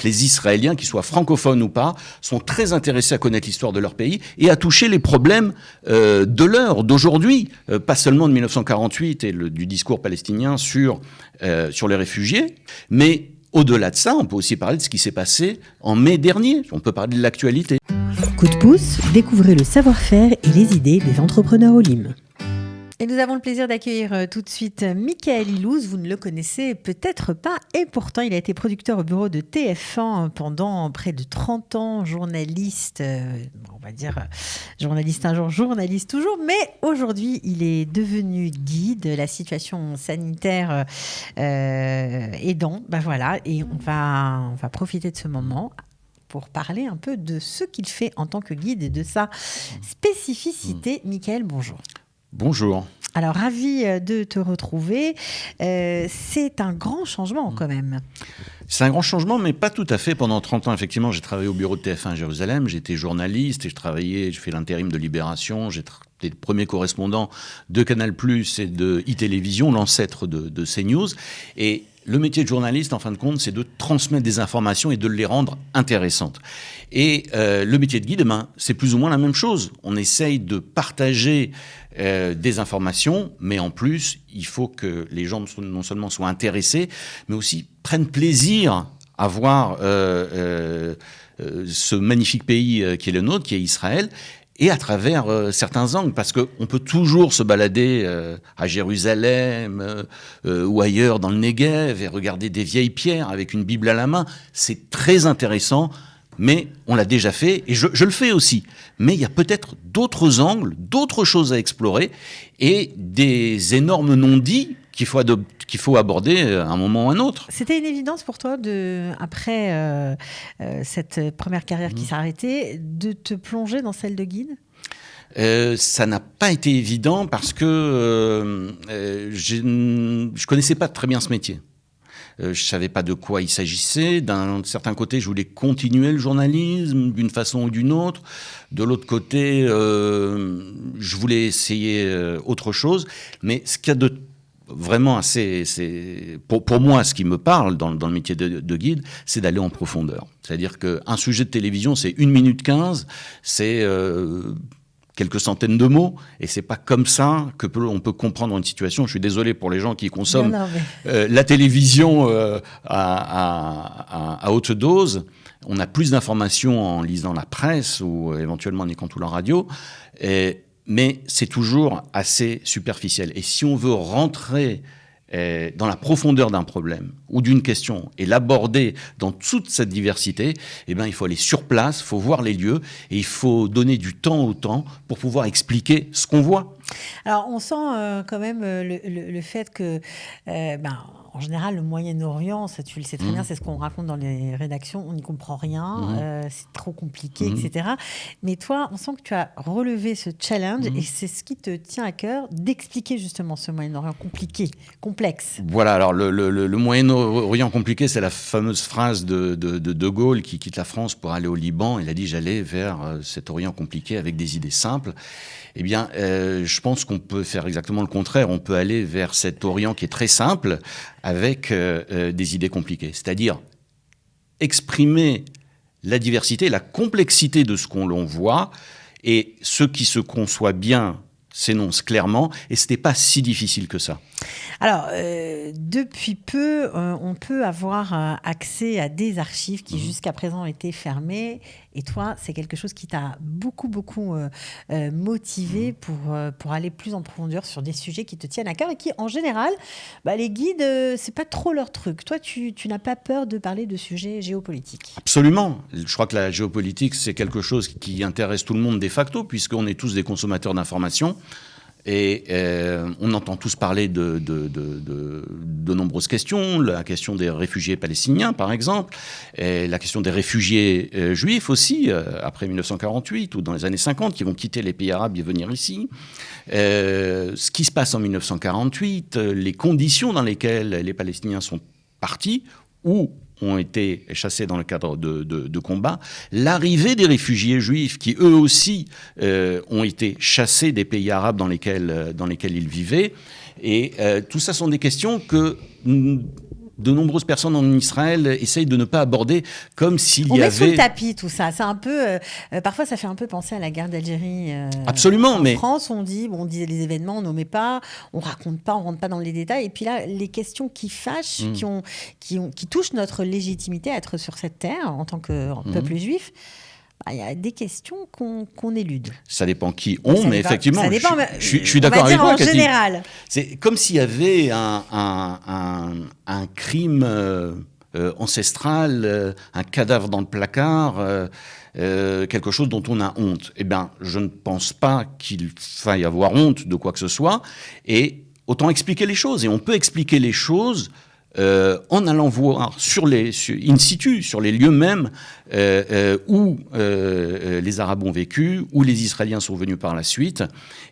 que les Israéliens, qu'ils soient francophones ou pas, sont très intéressés à connaître l'histoire de leur pays et à toucher les problèmes de l'heure, d'aujourd'hui, pas seulement de 1948 et du discours palestinien sur les réfugiés, mais au-delà de ça, on peut aussi parler de ce qui s'est passé en mai dernier. On peut parler de l'actualité. Coup de pouce, découvrez le savoir-faire et les idées des entrepreneurs Olim. Et nous avons le plaisir d'accueillir tout de suite Michaël Ilouz. Vous ne le connaissez peut-être pas et pourtant il a été producteur au bureau de TF1 pendant près de 30 ans, journaliste, on va dire journaliste un jour, journaliste toujours, mais aujourd'hui il est devenu guide. La situation sanitaire aidant, voilà, et on va profiter de ce moment pour parler un peu de ce qu'il fait en tant que guide et de sa spécificité. Michaël, bonjour. Bonjour. Alors, ravi de te retrouver. C'est un grand changement quand même. C'est un grand changement, mais pas tout à fait. Pendant 30 ans, effectivement, j'ai travaillé au bureau de TF1 à Jérusalem. J'étais journaliste et j'ai fait l'intérim de Libération. J'étais le premier correspondant de Canal+ et de e-Télévision, l'ancêtre de CNews. Et le métier de journaliste, en fin de compte, c'est de transmettre des informations et de les rendre intéressantes. Et le métier de guide, c'est plus ou moins la même chose. On essaye de partager des informations, mais en plus, il faut que les gens non seulement soient intéressés, mais aussi prennent plaisir à voir ce magnifique pays qui est le nôtre, qui est Israël, et à travers certains angles, parce qu'on peut toujours se balader à Jérusalem ou ailleurs dans le Negev et regarder des vieilles pierres avec une Bible à la main. C'est très intéressant, mais on l'a déjà fait, et je le fais aussi. Mais il y a peut-être d'autres angles, d'autres choses à explorer, et des énormes non-dits qu'il faut aborder à un moment ou à un autre. C'était une évidence pour toi, après cette première carrière qui s'est arrêtée, de te plonger dans celle de guide ? Ça n'a pas été évident parce que je connaissais pas très bien ce métier. Je savais pas de quoi il s'agissait. D'un certain côté, je voulais continuer le journalisme d'une façon ou d'une autre. De l'autre côté, je voulais essayer autre chose. Mais ce qu'il y a de vraiment pour moi, ce qui me parle dans le métier de guide, c'est d'aller en profondeur. C'est-à-dire qu'un sujet de télévision, c'est 1 minute 15, c'est quelques centaines de mots, et c'est pas comme ça on peut comprendre une situation. Je suis désolé pour les gens qui consomment la télévision à haute dose. On a plus d'informations en lisant la presse ou éventuellement en écoutant la radio, mais c'est toujours assez superficiel. Et si on veut rentrer dans la profondeur d'un problème ou d'une question et l'aborder dans toute cette diversité, il faut aller sur place, il faut voir les lieux et il faut donner du temps au temps pour pouvoir expliquer ce qu'on voit. Alors, on sent quand même le fait que, en général, le Moyen-Orient, ça, tu le sais très bien, c'est ce qu'on raconte dans les rédactions, on n'y comprend rien, c'est trop compliqué, etc. Mais toi, on sent que tu as relevé ce challenge et c'est ce qui te tient à cœur d'expliquer justement ce Moyen-Orient compliqué, complexe. Voilà, alors le Moyen-Orient compliqué, c'est la fameuse phrase de Gaulle qui quitte la France pour aller au Liban. Il a dit « J'allais vers cet Orient compliqué avec des idées simples ». Je pense qu'on peut faire exactement le contraire. On peut aller vers cet Orient qui est très simple avec des idées compliquées. C'est-à-dire exprimer la diversité, la complexité de ce qu'on l'on voit, et ce qui se conçoit bien s'énonce clairement, et ce n'était pas si difficile que ça. Alors, depuis peu, on peut avoir accès à des archives qui jusqu'à présent étaient fermées. Et toi, c'est quelque chose qui t'a beaucoup motivé pour aller plus en profondeur sur des sujets qui te tiennent à cœur et qui, en général, les guides, c'est pas trop leur truc. Toi, tu n'as pas peur de parler de sujets géopolitiques ? Absolument. Je crois que la géopolitique, c'est quelque chose qui intéresse tout le monde de facto, puisqu'on est tous des consommateurs d'informations. Et on entend tous parler de nombreuses questions, la question des réfugiés palestiniens par exemple, et la question des réfugiés juifs aussi, après 1948 ou dans les années 50, qui vont quitter les pays arabes et venir ici. Ce qui se passe en 1948, les conditions dans lesquelles les Palestiniens sont partis, ou ont été chassés dans le cadre de combats, l'arrivée des réfugiés juifs qui, eux aussi, ont été chassés des pays arabes dans lesquels ils vivaient. Et tout ça sont des questions que de nombreuses personnes en Israël essayent de ne pas aborder comme s'il On y met avait... sous le tapis tout ça. C'est un peu, parfois, ça fait un peu penser à la guerre d'Algérie. Absolument, en mais... France, on disait les événements, on nommait pas, on raconte pas, on rentre pas dans les détails. Et puis là, les questions qui fâchent, qui touchent notre légitimité à être sur cette terre en tant que peuple juif, il y a des questions qu'on élude. Ça dépend qui on, mais effectivement, ça dépend, je suis d'accord avec toi, en Cathy. général. C'est comme s'il y avait un crime ancestral, un cadavre dans le placard, quelque chose dont on a honte. Eh bien, je ne pense pas qu'il faille avoir honte de quoi que ce soit, et autant expliquer les choses. Et on peut expliquer les choses en allant voir in situ, sur les lieux mêmes où les Arabes ont vécu, où les Israéliens sont venus par la suite.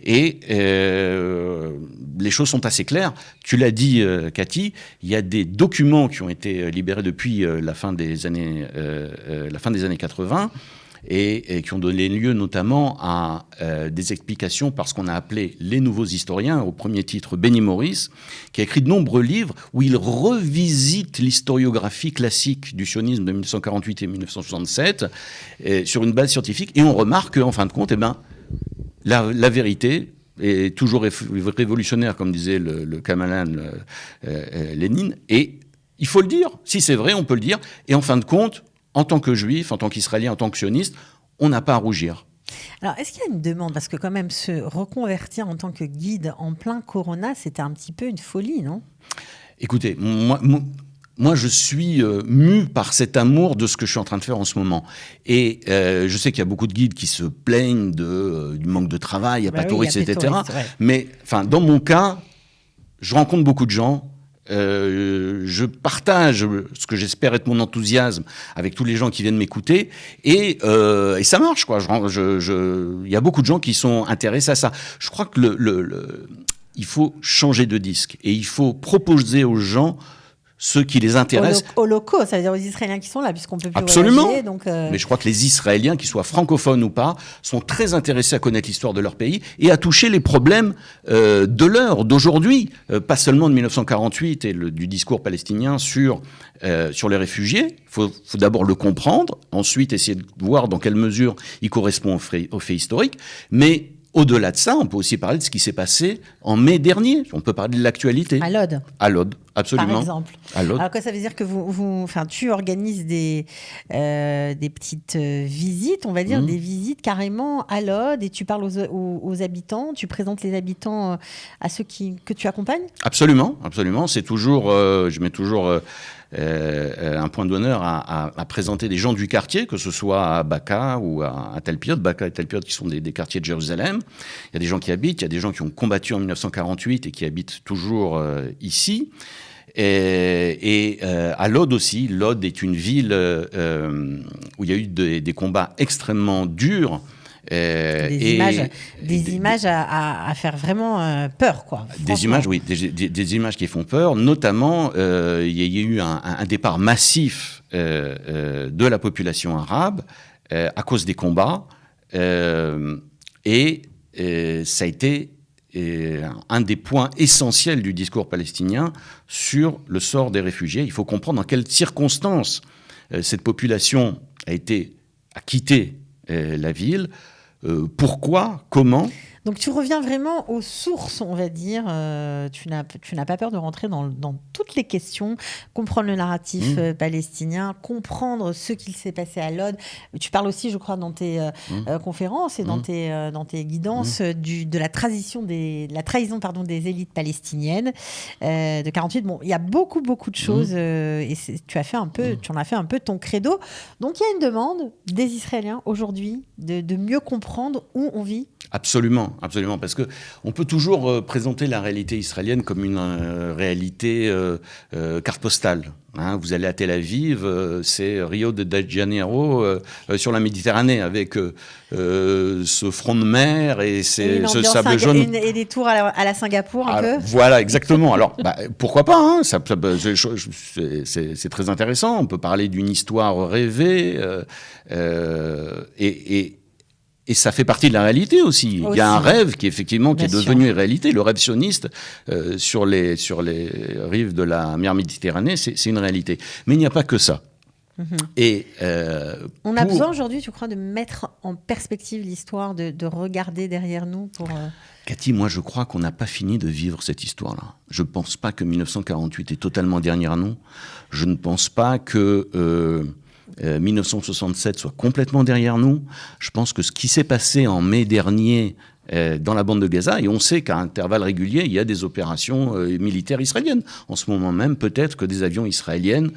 Et les choses sont assez claires. Tu l'as dit, Cathy, il y a des documents qui ont été libérés depuis la fin des années 80 et qui ont donné lieu notamment à des explications par ce qu'on a appelé les nouveaux historiens, au premier titre Benny Morris, qui a écrit de nombreux livres où il revisite l'historiographie classique du sionisme de 1948 et 1967 sur une base scientifique, et on remarque qu'en fin de compte, la vérité est toujours révolutionnaire, comme disait le Kamalan Lénine, et il faut le dire. Si c'est vrai, on peut le dire, et en fin de compte, en tant que juif, en tant qu'israélien, en tant que sioniste, on n'a pas à rougir. Alors, est-ce qu'il y a une demande? Parce que quand même, se reconvertir en tant que guide en plein corona, c'était un petit peu une folie, non? Écoutez, moi, je suis mu par cet amour de ce que je suis en train de faire en ce moment. Et je sais qu'il y a beaucoup de guides qui se plaignent du manque de travail, il n'y a pas de touristes, etc. Mais dans mon cas, je rencontre beaucoup de gens. Je partage ce que j'espère être mon enthousiasme avec tous les gens qui viennent m'écouter, et ça marche, quoi. Il y a beaucoup de gens qui sont intéressés à ça. Je crois que il faut changer de disque et il faut proposer aux gens ce qui les intéresse. Aux locaux, ça veut dire aux Israéliens qui sont là, puisqu'on peut plus Absolument. voyager. Donc Mais je crois que les Israéliens, qu'ils soient francophones ou pas, sont très intéressés à connaître l'histoire de leur pays et à toucher les problèmes d'aujourd'hui, pas seulement de 1948 et du discours palestinien sur les réfugiés. Il faut d'abord le comprendre, ensuite essayer de voir dans quelle mesure il correspond aux faits historiques, mais au-delà de ça, on peut aussi parler de ce qui s'est passé en mai dernier. On peut parler de l'actualité. À Lod. À Lod, absolument. Par exemple. À Lod. Alors, quoi, ça veut dire que tu organises des petites visites, on va dire, des visites carrément à Lod, et tu parles aux habitants, tu présentes les habitants à ceux que tu accompagnes? Absolument, absolument. C'est toujours, je mets toujours un point d'honneur à présenter des gens du quartier, que ce soit à Baka ou à Talpiot. Baka et Talpiot qui sont des quartiers de Jérusalem. Il y a des gens qui habitent, il y a des gens qui ont combattu en 1948 et qui habitent toujours ici. Et à Lod aussi. Lod est une ville où il y a eu des combats extrêmement durs. Des images à faire vraiment peur, quoi. Des images, oui, des images qui font peur. Notamment, il y a eu un départ massif de la population arabe à cause des combats, et ça a été un des points essentiels du discours palestinien sur le sort des réfugiés. Il faut comprendre dans quelles circonstances cette population a quitté la ville. Pourquoi? Comment? Donc tu reviens vraiment aux sources, on va dire. Tu n'as pas peur de rentrer dans toutes les questions, comprendre le narratif palestinien, comprendre ce qu'il s'est passé à Lod. Tu parles aussi, je crois, dans tes conférences et dans tes guidances de la trahison des élites palestiniennes de 48. Bon, il y a beaucoup de choses et tu en as fait un peu ton credo. Donc il y a une demande des Israéliens aujourd'hui de mieux comprendre où on vit. Absolument, parce que on peut toujours présenter la réalité israélienne comme une réalité carte postale. Hein, vous allez à Tel Aviv, c'est Rio de Janeiro sur la Méditerranée, avec ce front de mer et ce sable jaune. Et des tours à la Singapour, un peu. Voilà, exactement. Alors, pourquoi pas, hein, c'est très intéressant. On peut parler d'une histoire rêvée Et ça fait partie de la réalité aussi. Il y a un rêve qui effectivement qui est devenu réalité. Le rêve sioniste sur les rives de la mer Méditerranée, c'est une réalité. Mais il n'y a pas que ça. Et on a besoin aujourd'hui, tu crois, de mettre en perspective l'histoire, de regarder derrière nous pour... Cathy, moi je crois qu'on n'a pas fini de vivre cette histoire-là. Je ne pense pas que 1948 est totalement derrière nous. Je ne pense pas que 1967 soit complètement derrière nous. Je pense que ce qui s'est passé en mai dernier dans la bande de Gaza, et on sait qu'à intervalles réguliers, il y a des opérations militaires israéliennes. En ce moment même, peut-être que des avions israéliens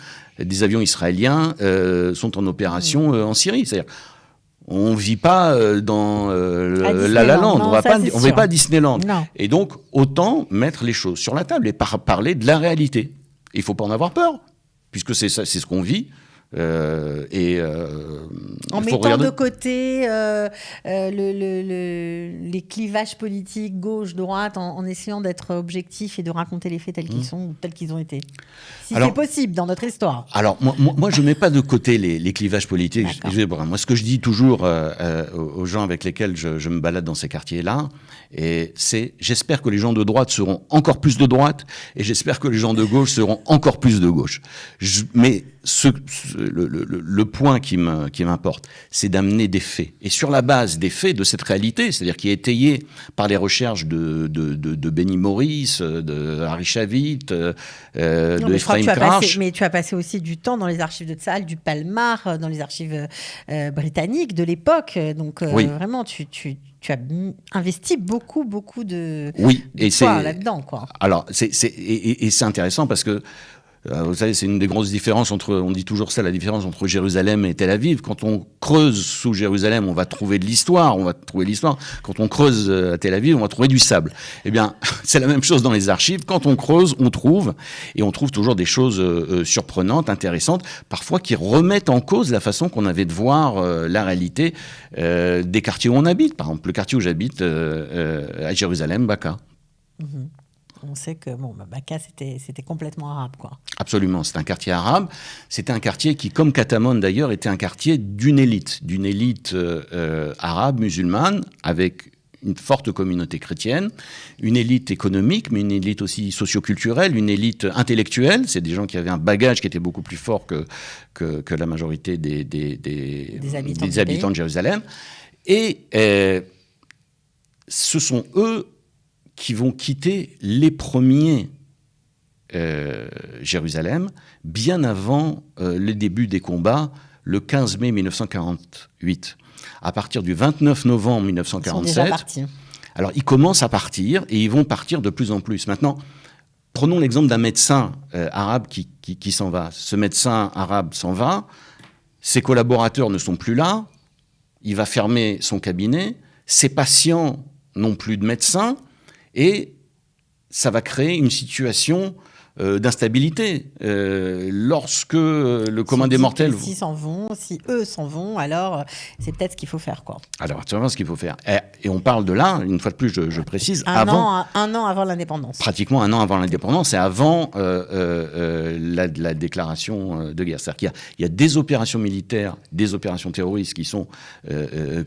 sont en opération en Syrie. C'est-à-dire, on ne vit pas dans La La Land, on ne vit pas à Disneyland. Non. Et donc, autant mettre les choses sur la table et parler de la réalité. Il ne faut pas en avoir peur, puisque c'est ce qu'on vit. En mettant de côté les clivages politiques gauche-droite, en essayant d'être objectif et de raconter les faits tels qu'ils sont ou tels qu'ils ont été. Si c'est possible dans notre histoire. Alors, moi je ne mets pas de côté les clivages politiques. Moi, ce que je dis toujours aux gens avec lesquels je me balade dans ces quartiers-là, c'est j'espère que les gens de droite seront encore plus de droite et j'espère que les gens de gauche seront encore plus de gauche. Mais le point qui m'importe, c'est d'amener des faits. Et sur la base des faits de cette réalité, c'est-à-dire qui est étayée par les recherches de Benny Morris, de Harry Shavit, de Ephraim Crash. Mais tu as passé aussi du temps dans les archives de Tzahal, du Palmar, dans les archives britanniques de l'époque. Donc vraiment, tu as investi beaucoup de poids là-dedans, quoi. Alors, c'est intéressant parce que vous savez, c'est une des grosses différences on dit toujours ça, la différence entre Jérusalem et Tel Aviv. Quand on creuse sous Jérusalem, on va trouver de l'histoire, Quand on creuse à Tel Aviv, on va trouver du sable. Eh bien, c'est la même chose dans les archives. Quand on creuse, on trouve toujours des choses surprenantes, intéressantes, parfois qui remettent en cause la façon qu'on avait de voir la réalité des quartiers où on habite. Par exemple, le quartier où j'habite à Jérusalem, Baka. On sait que Baka, c'était complètement arabe, quoi. Absolument, c'est un quartier arabe. C'était un quartier qui, comme Katamon d'ailleurs, était un quartier d'une élite arabe, musulmane, avec une forte communauté chrétienne, une élite économique, mais une élite aussi socioculturelle, une élite intellectuelle. C'est des gens qui avaient un bagage qui était beaucoup plus fort que la majorité des habitants de Jérusalem. Et ce sont eux qui vont quitter les premiers Jérusalem, bien avant le début des combats, le 15 mai 1948. À partir du 29 novembre 1947, ils sont déjà partis. Alors ils commencent à partir et ils vont partir de plus en plus. Maintenant, prenons l'exemple d'un médecin arabe qui s'en va. Ce médecin arabe s'en va, ses collaborateurs ne sont plus là, il va fermer son cabinet, ses patients n'ont plus de médecin, et ça va créer une situation d'instabilité. Lorsque le commun des mortels... Si eux s'en vont, alors c'est peut-être ce qu'il faut faire, quoi. Alors, tu vas voir ce qu'il faut faire. Et on parle de là, une fois de plus, je précise, un an avant l'indépendance. Pratiquement un an avant l'indépendance et avant la déclaration de guerre. C'est-à-dire qu'il y a des opérations militaires, des opérations terroristes qui sont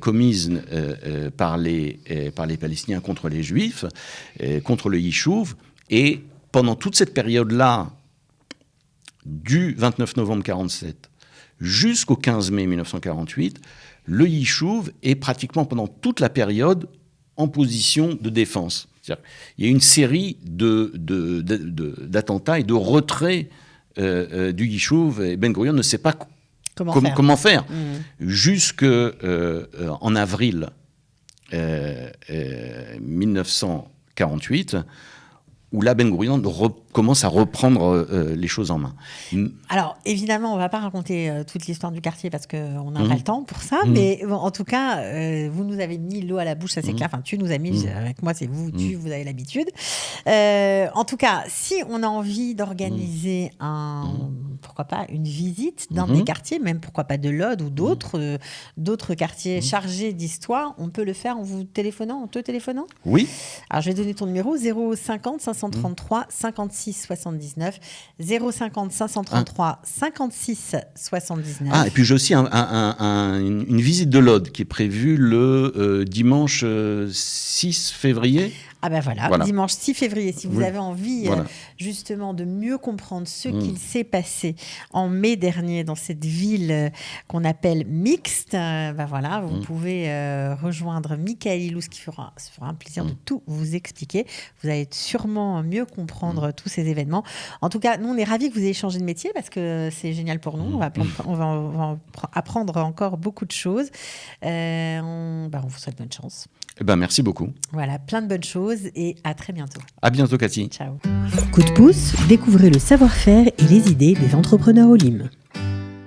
commises par les Palestiniens contre les Juifs, contre le Yishuv, et pendant toute cette période-là, du 29 novembre 1947 jusqu'au 15 mai 1948, le Yishuv est pratiquement pendant toute la période en position de défense. C'est-à-dire, il y a une série d'attentats et de retraits du Yishuv, et Ben Gurion ne sait pas comment faire. Jusqu'en avril 1948, où là, Ben Gurion commence à reprendre les choses en main. Alors, évidemment, on ne va pas raconter toute l'histoire du quartier parce qu'on n'a pas le temps pour ça, mais bon, en tout cas, vous nous avez mis l'eau à la bouche, ça c'est clair. Enfin, tu nous as mis, avec moi c'est vous, vous avez l'habitude. En tout cas, si on a envie d'organiser pourquoi pas une visite d'un des quartiers, même pourquoi pas de Lod ou d'autres quartiers chargés d'histoire, on peut le faire en te téléphonant. Oui. Alors, je vais donner ton numéro, 050 533 56 56 79, 050 533 56 79. Ah, et puis j'ai aussi une visite de l'Aude qui est prévue le dimanche 6 février. Ah ben voilà, dimanche 6 février, si vous avez envie justement de mieux comprendre ce qu'il s'est passé en mai dernier dans cette ville qu'on appelle mixte, vous pouvez rejoindre Michael Ilouz qui fera un plaisir de tout vous expliquer. Vous allez sûrement mieux comprendre tous ces événements. En tout cas, nous on est ravis que vous ayez changé de métier parce que c'est génial pour nous. On va apprendre encore beaucoup de choses. On vous souhaite bonne chance. Merci beaucoup. Voilà, plein de bonnes choses et à très bientôt. À bientôt, Cathy. Ciao. Coup de pouce, découvrez le savoir-faire et les idées des entrepreneurs Olim.